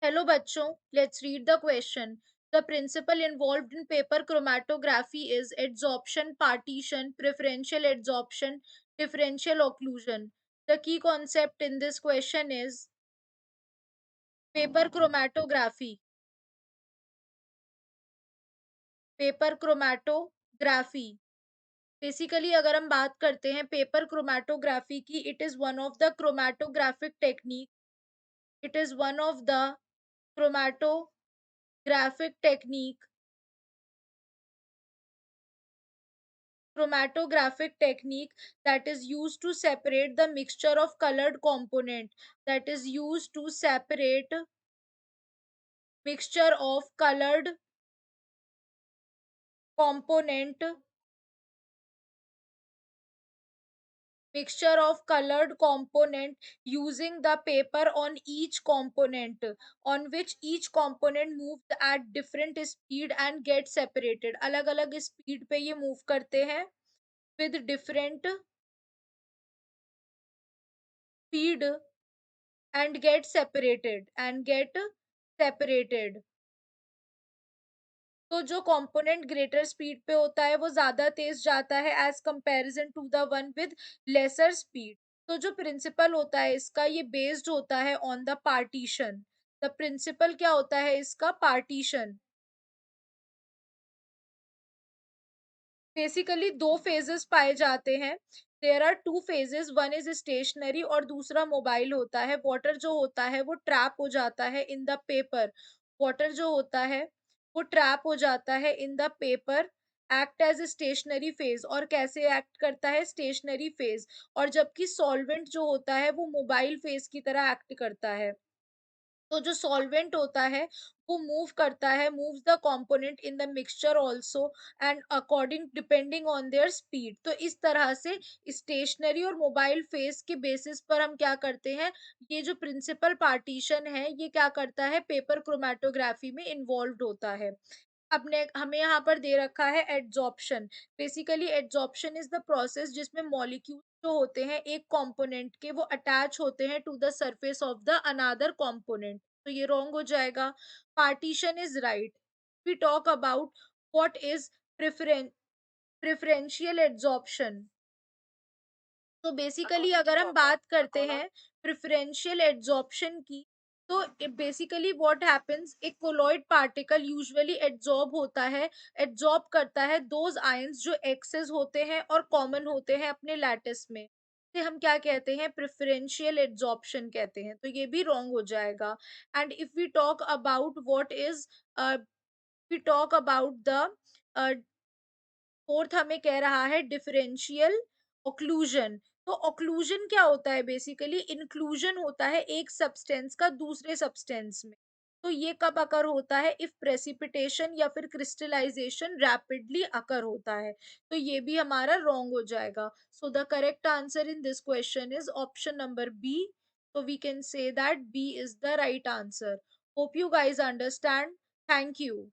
Hello बच्चों, let's read the question. The principle involved in paper chromatography is adsorption, partition, preferential adsorption, differential occlusion. The key concept in this question is paper chromatography. Paper chromatography basically अगर हम बात करते हैं paper chromatography की, it is one of the chromatographic technique it is one of the chromatographic technique chromatographic technique that is used to separate the mixture of colored component that is used to separate mixture of colored component mixture of colored component using the paper on each component on which each component moves at different speed and get separated अलग अलग speed पे ये move करते हैं with different speed and get separated तो जो component greater speed पे होता है वो ज्यादा तेज जाता है as comparison to the one with lesser speed. तो जो प्रिंसिपल होता है इसका ये बेस्ड होता है on the partition. The principle क्या होता है इसका? पार्टीशन। बेसिकली दो फेजेस पाए जाते हैं। There are two phases, one is stationary और दूसरा मोबाइल होता है। वाटर जो होता है वो ट्रैप हो जाता है इन द पेपर। वाटर जो होता है वो ट्रैप हो जाता है in the paper, act as stationary phase. और कैसे एक्ट करता है? Stationary phase. और जबकि सॉल्वेंट जो होता है वो मोबाइल फेज की तरह एक्ट करता है। तो जो सॉल्वेंट होता है वो मूव करता है, moves the component in the mixture also and according depending on their speed. तो इस तरह से स्टेशनरी और मोबाइल फेस के बेसिस पर हम क्या करते हैं, ये जो प्रिंसिपल पार्टीशन है ये क्या करता है, पेपर क्रोमैटोग्राफी में इन्वॉल्व होता है। अपने हमें यहाँ पर दे रखा है adsorption. Basically adsorption is the process जिसमें मॉलिक्यूल जो होते हैं एक कंपोनेंट के वो अटैच होते हैं to the surface of the another component. तो ये रॉन्ग हो जाएगा। Partition is right. We talk about what is preferential adsorption. तो बेसिकली अगर हम बात करते हैं प्रेफरेंशियल एड्सॉर्प्शन की, तो बेसिकली व्हाट हैपेंस, एक कोलॉइड पार्टिकल यूजुअली एड्सॉर्ब होता है, एड्सॉर्ब करता है दोज आयंस जो एक्सेस होते हैं और कॉमन होते हैं अपने लैटिस में। से हम क्या कहते हैं? प्रेफरेंशियल एड्सॉर्प्शन कहते हैं। तो ये भी रॉन्ग हो जाएगा। And if we talk about what is we talk about the fourth, हमें कह रहा है डिफरेंशियल ओक्लूजन। तो ओक्लूजन क्या होता है? बेसिकली इंक्लूजन होता है एक सब्सटेंस का दूसरे सब्सटेंस में। तो ये कब अकर होता है? इफ प्रेसिपिटेशन या फिर क्रिस्टलाइजेशन रैपिडली अकर होता है। तो ये भी हमारा रॉन्ग हो जाएगा। So the correct answer in this question is option number B. so we can say that B is the right answer. Hope you guys understand. Thank you.